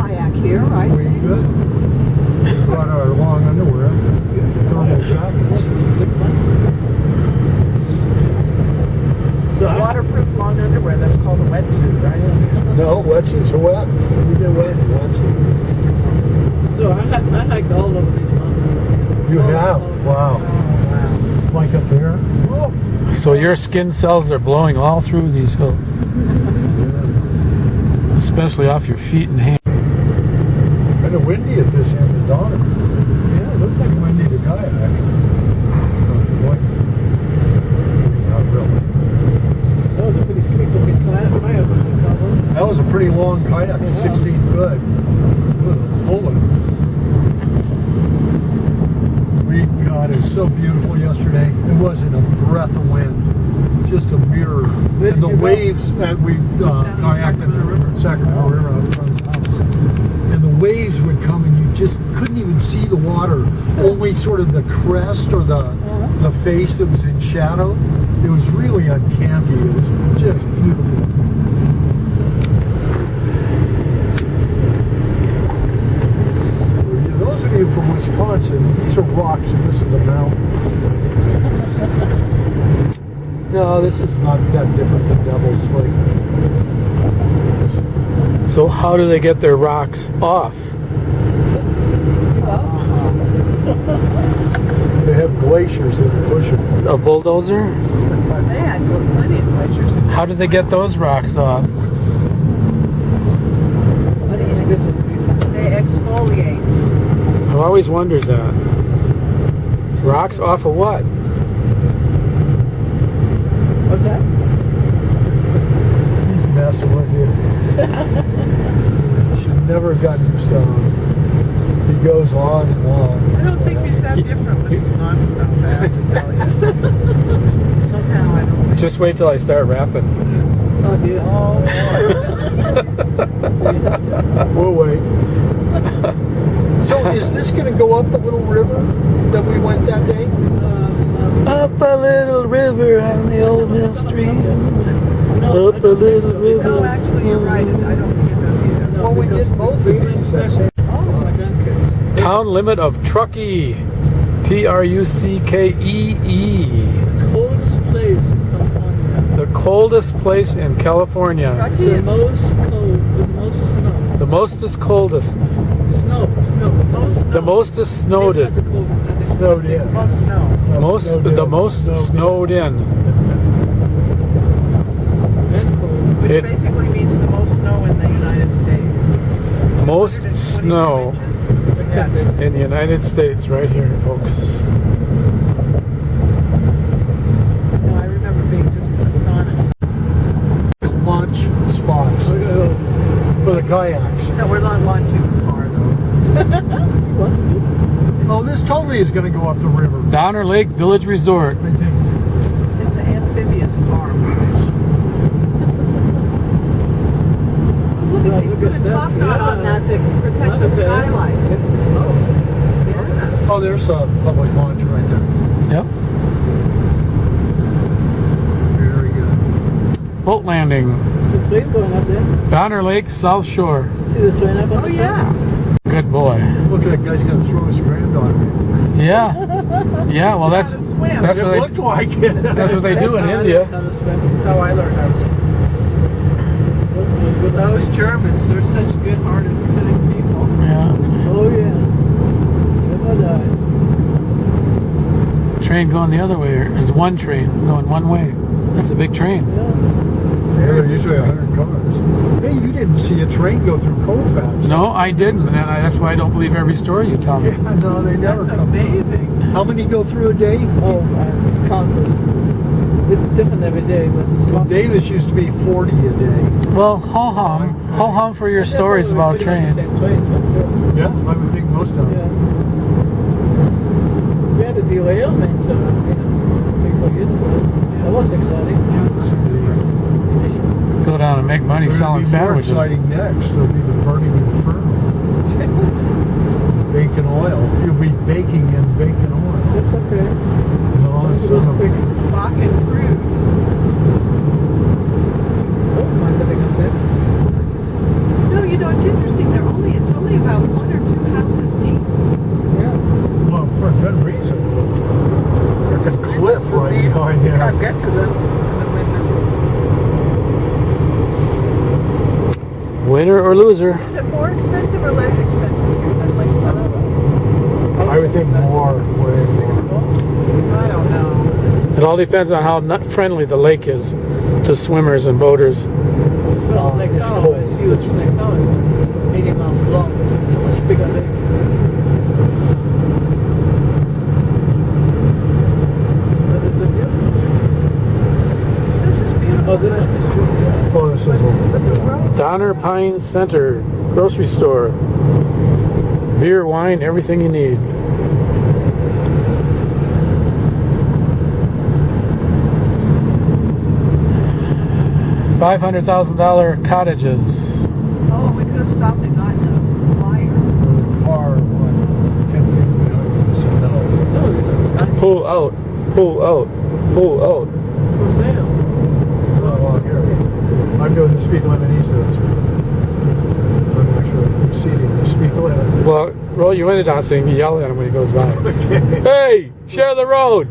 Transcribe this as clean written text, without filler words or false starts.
kayak here, right? We could. We brought our long underwear, thermal jackets. So waterproof long underwear, that's called a wetsuit, right? No, wetsuits are wet. We did wet in wetsuit. So I hiked all over these mountains. You have? Wow. Like up there? Oh. So your skin cells are blowing all through these hills, especially off your feet and hands. Kind of windy at this end of Donner. Yeah, it looks like Pretty windy to kayak. Not really. that was a pretty sweet looking kayak. That was a pretty long kayak, 16 foot. Pulling. God, it was so beautiful yesterday. It wasn't a breath of wind, just a mirror. And the waves that we kayaked in the Sacramento River out in front of the house. And the waves would come and you just couldn't even see the water. Only sort of the crest or the face that was in shadow. It was really uncanny. It was just beautiful. Those of you from Wisconsin, these are rocks and this is a mountain. No, this is not that different than Devil's Lake. So how do they get their rocks off? They have glaciers that are pushing. A bulldozer? They had plenty of glaciers. How do they get those rocks off? They exfoliate. I've always wondered that. Rocks off of what? What's that? He's messing with you. You should never have gotten him stoned. He goes on and on. I don't think he's that different when he's non-stoned, I have to tell you. Somehow I don't think. Just wait till I start rapping. Oh, dear. Oh, We'll wait. So is this going to go up the little river that we went that day? Up a little river on the old mill stream. No, Up a little river. no, actually, you're right. I don't think it does either. Well, we did both of these. That's it. Town limit of Truckee. Truckee. Coldest place in California. The coldest place in California. Truckee The is most cold, with the most snow. The mostest coldest. Snow. The mostest snowed. Maybe not the coldest, I think. Snowed in. most snow. The most snowed in. And cold. Which It- basically means the most snow in the United States. Most 122 snow inches. It could be. in the United States, right here, folks. No, I remember being just astonished. Launch spots for the kayaks. No, we're not launching the car though. Wants to? Oh, this totally is going to go up the river. Donner Lake Village Resort. I think. It's an amphibious car. Look at, you put a top knot on that that can protect the skylight. Yeah. Oh, there's a public launch right there. Yep. Very good. Boat landing. The train going up there. Donner Lake, South Shore. See the train up on Oh the yeah. Good boy. Look, that guy's going to throw his granddaughter in. Yeah. Yeah, well that's How to swim. that's It what looked like it. that's what they do in India. That's how I learned how to swim. Those Germans, they're such good-hearted, good people. Yeah. Oh yeah. Swim or die. Train going the other way. There's one train going one way. That's a big train. Yeah. There are usually 100 cars. Hey, you didn't see a train go through Colfax. No, I didn't. And that's why I don't believe every story you tell me. Yeah, no, they never That's come amazing. through. How many go through a day? Oh, countless. It's different every day, but Well, Davis used to be 40 a day. Well, ho hum for your stories about trains. Trains, I'm sure. Yeah, I would think most of them. Yeah. We had a derailment, 3-4 years ago. That was exciting. Go down and make money selling It'll be more sandwiches. exciting next. There'll be the burning inferno. Bacon oil. You'll be baking in bacon oil. That's okay. No, It it's was not. quick. Bakken crude. Oh, mind living up there. No, you know, it's interesting. They're only in Winner or loser. Is it more expensive or less expensive here than Lake Tahoe? I would think more, way more. I don't know. It all depends on how nut friendly the lake is to swimmers and boaters. Well, Lake It's Tahoe cold. is huge. Lake Tahoe is like 80 miles long. It's a much bigger lake. But it's a beautiful lake. This is beautiful. Oh, this one is true. Yeah. Oh, this is But the road, Donner Pine Center grocery store. Beer, wine, everything you need. $500,000 cottages. oh, we could have stopped and gotten a flyer. the car, what, 10 feet behind us, so no. So it's nice Pull out, pull out, pull out. for sale. It's not along here. I'm doing the speed limit, he's doing the speed limit. I'm actually exceeding the speed limit. Well, roll your window down so you can yell at him when he goes by. Okay. Hey, share the road.